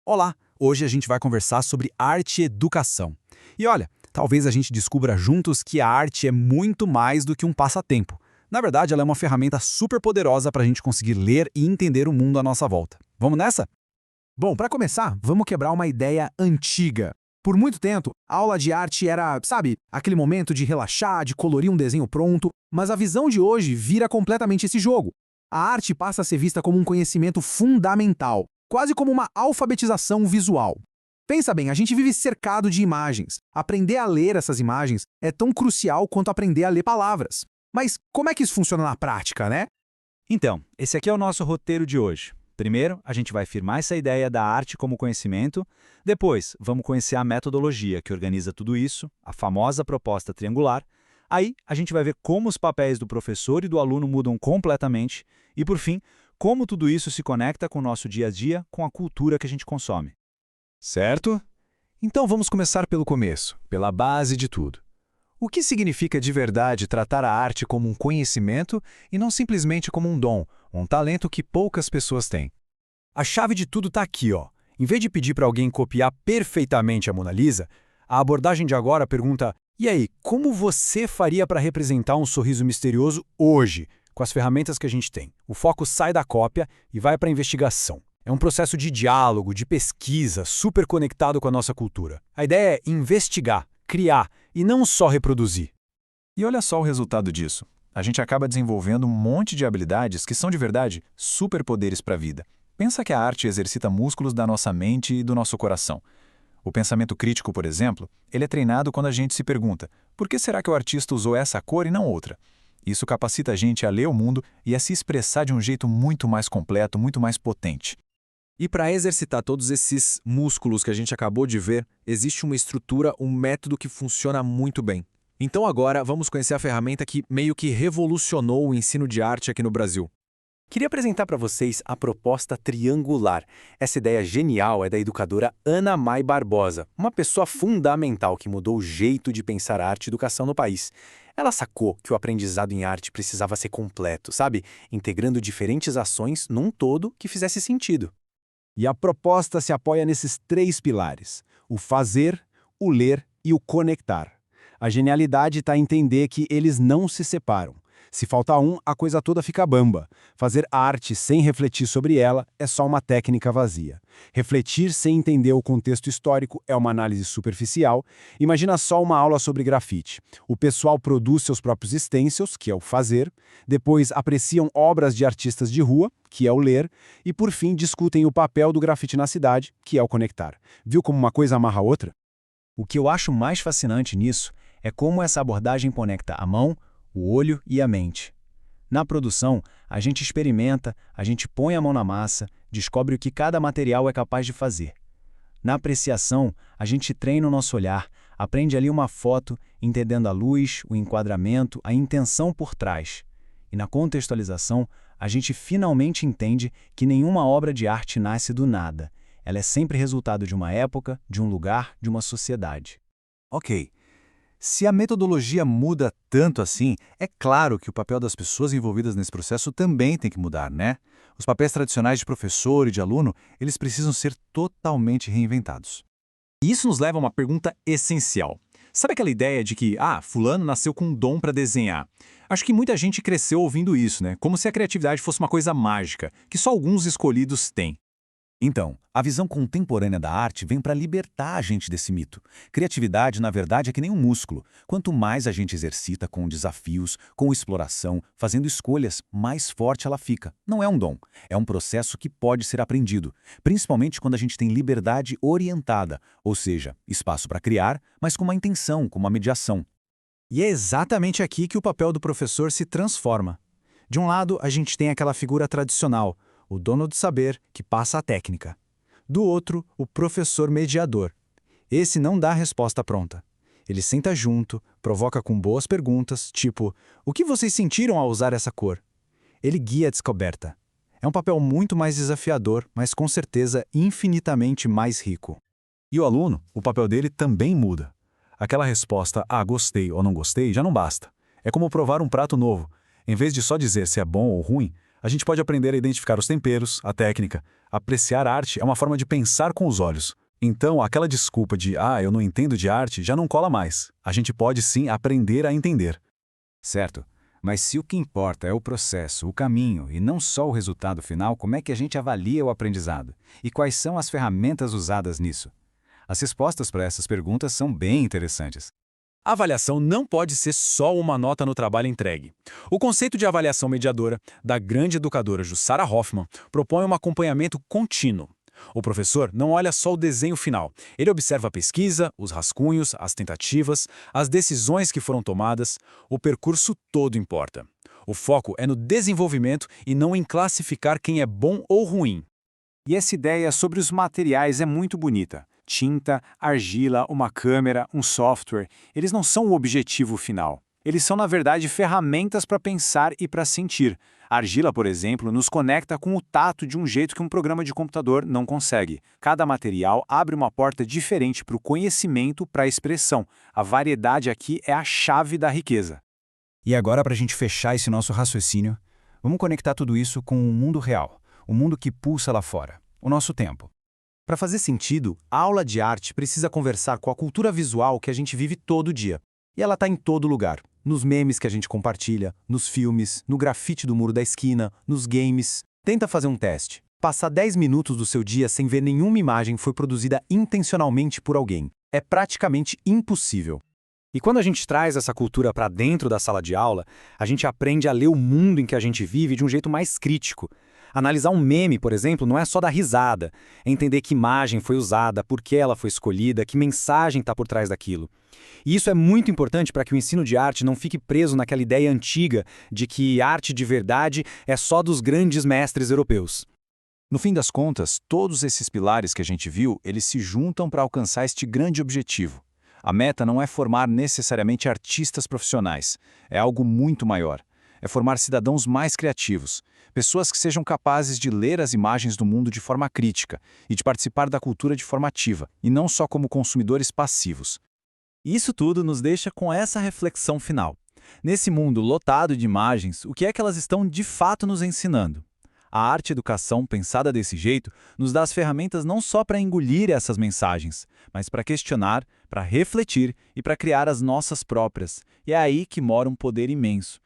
Olá! Hoje a gente vai conversar sobre arte e educação. E olha, talvez a gente descubra juntos que a arte é muito mais do que um passatempo. Na verdade, ela é uma ferramenta super poderosa para a gente conseguir ler e entender o mundo à nossa volta. Vamos nessa? Bom, para começar, vamos quebrar uma ideia antiga. Por muito tempo, a aula de arte era, sabe, aquele momento de relaxar, de colorir um desenho pronto, mas a visão de hoje vira completamente esse jogo. A arte passa a ser vista como um conhecimento fundamental, quase como uma alfabetização visual. Pensa bem, a gente vive cercado de imagens. Aprender a ler essas imagens é tão crucial quanto aprender a ler palavras. Mas como é que isso funciona na prática, né? Então, esse aqui é o nosso roteiro de hoje. Primeiro, a gente vai firmar essa ideia da arte como conhecimento. Depois, vamos conhecer a metodologia que organiza tudo isso, a famosa proposta triangular. Aí, a gente vai ver como os papéis do professor e do aluno mudam completamente. E, por fim, como tudo isso se conecta com o nosso dia a dia, com a cultura que a gente consome. Certo? Então vamos começar pelo começo, pela base de tudo. O que significa de verdade tratar a arte como um conhecimento e não simplesmente como um dom, um talento que poucas pessoas têm? A chave de tudo está aqui, ó. Em vez de pedir para alguém copiar perfeitamente a Mona Lisa, a abordagem de agora pergunta: e aí, como você faria para representar um sorriso misterioso hoje, com as ferramentas que a gente tem? O foco sai da cópia e vai para a investigação. É um processo de diálogo, de pesquisa, super conectado com a nossa cultura. A ideia é investigar, criar e não só reproduzir. E olha só o resultado disso. A gente acaba desenvolvendo um monte de habilidades que são de verdade superpoderes para a vida. Pensa que a arte exercita músculos da nossa mente e do nosso coração. O pensamento crítico, por exemplo, ele é treinado quando a gente se pergunta: por que será que o artista usou essa cor e não outra? Isso capacita a gente a ler o mundo e a se expressar de um jeito muito mais completo, muito mais potente. E para exercitar todos esses músculos que a gente acabou de ver, existe uma estrutura, um método que funciona muito bem. Então agora vamos conhecer a ferramenta que meio que revolucionou o ensino de arte aqui no Brasil. Queria apresentar para vocês a proposta triangular. Essa ideia genial é da educadora Ana May Barbosa, uma pessoa fundamental que mudou o jeito de pensar arte e educação no país. Ela sacou que o aprendizado em arte precisava ser completo, sabe? Integrando diferentes ações num todo que fizesse sentido. E a proposta se apoia nesses três pilares: o fazer, o ler e o conectar. A genialidade está em entender que eles não se separam. Se faltar um, a coisa toda fica bamba. Fazer arte sem refletir sobre ela é só uma técnica vazia. Refletir sem entender o contexto histórico é uma análise superficial. Imagina só uma aula sobre grafite. O pessoal produz seus próprios stencils, que é o fazer, depois apreciam obras de artistas de rua, que é o ler, e por fim discutem o papel do grafite na cidade, que é o conectar. Viu como uma coisa amarra a outra? O que eu acho mais fascinante nisso é como essa abordagem conecta a mão, o olho e a mente. Na produção, a gente experimenta, a gente põe a mão na massa, descobre o que cada material é capaz de fazer. Na apreciação, a gente treina o nosso olhar, aprende ali uma foto, entendendo a luz, o enquadramento, a intenção por trás. E na contextualização, a gente finalmente entende que nenhuma obra de arte nasce do nada. Ela é sempre resultado de uma época, de um lugar, de uma sociedade. Ok. Se a metodologia muda tanto assim, é claro que o papel das pessoas envolvidas nesse processo também tem que mudar, né? Os papéis tradicionais de professor e de aluno, eles precisam ser totalmente reinventados. E isso nos leva a uma pergunta essencial. Sabe aquela ideia de que, fulano nasceu com um dom para desenhar? Acho que muita gente cresceu ouvindo isso, né? Como se a criatividade fosse uma coisa mágica, que só alguns escolhidos têm. Então, a visão contemporânea da arte vem para libertar a gente desse mito. Criatividade, na verdade, é que nem um músculo. Quanto mais a gente exercita com desafios, com exploração, fazendo escolhas, mais forte ela fica. Não é um dom, é um processo que pode ser aprendido, principalmente quando a gente tem liberdade orientada, ou seja, espaço para criar, mas com uma intenção, com uma mediação. E é exatamente aqui que o papel do professor se transforma. De um lado, a gente tem aquela figura tradicional, o dono do saber, que passa a técnica. Do outro, o professor mediador. Esse não dá a resposta pronta. Ele senta junto, provoca com boas perguntas, tipo: o que vocês sentiram ao usar essa cor? Ele guia a descoberta. É um papel muito mais desafiador, mas com certeza infinitamente mais rico. E o aluno, o papel dele também muda. Aquela resposta, gostei ou não gostei, já não basta. É como provar um prato novo. Em vez de só dizer se é bom ou ruim, a gente pode aprender a identificar os temperos, a técnica. Apreciar arte é uma forma de pensar com os olhos. Então, aquela desculpa de, eu não entendo de arte, já não cola mais. A gente pode sim aprender a entender. Certo. Mas se o que importa é o processo, o caminho, e não só o resultado final, como é que a gente avalia o aprendizado? E quais são as ferramentas usadas nisso? As respostas para essas perguntas são bem interessantes. A avaliação não pode ser só uma nota no trabalho entregue. O conceito de avaliação mediadora, da grande educadora Jussara Hoffmann, propõe um acompanhamento contínuo. O professor não olha só o desenho final, ele observa a pesquisa, os rascunhos, as tentativas, as decisões que foram tomadas, o percurso todo importa. O foco é no desenvolvimento e não em classificar quem é bom ou ruim. E essa ideia sobre os materiais é muito bonita. Tinta, argila, uma câmera, um software, eles não são o objetivo final. Eles são, na verdade, ferramentas para pensar e para sentir. A argila, por exemplo, nos conecta com o tato de um jeito que um programa de computador não consegue. Cada material abre uma porta diferente para o conhecimento, para a expressão. A variedade aqui é a chave da riqueza. E agora, para a gente fechar esse nosso raciocínio, vamos conectar tudo isso com o mundo real, o mundo que pulsa lá fora, o nosso tempo. Para fazer sentido, a aula de arte precisa conversar com a cultura visual que a gente vive todo dia. E ela está em todo lugar. Nos memes que a gente compartilha, nos filmes, no grafite do muro da esquina, nos games. Tenta fazer um teste. Passar 10 minutos do seu dia sem ver nenhuma imagem foi produzida intencionalmente por alguém. É praticamente impossível. E quando a gente traz essa cultura para dentro da sala de aula, a gente aprende a ler o mundo em que a gente vive de um jeito mais crítico. Analisar um meme, por exemplo, não é só dar risada, é entender que imagem foi usada, por que ela foi escolhida, que mensagem está por trás daquilo. E isso é muito importante para que o ensino de arte não fique preso naquela ideia antiga de que arte de verdade é só dos grandes mestres europeus. No fim das contas, todos esses pilares que a gente viu, eles se juntam para alcançar este grande objetivo. A meta não é formar necessariamente artistas profissionais, é algo muito maior. É formar cidadãos mais criativos, pessoas que sejam capazes de ler as imagens do mundo de forma crítica e de participar da cultura de forma ativa, e não só como consumidores passivos. Isso tudo nos deixa com essa reflexão final. Nesse mundo lotado de imagens, o que é que elas estão de fato nos ensinando? A arte-educação, pensada desse jeito, nos dá as ferramentas não só para engolir essas mensagens, mas para questionar, para refletir e para criar as nossas próprias. E é aí que mora um poder imenso.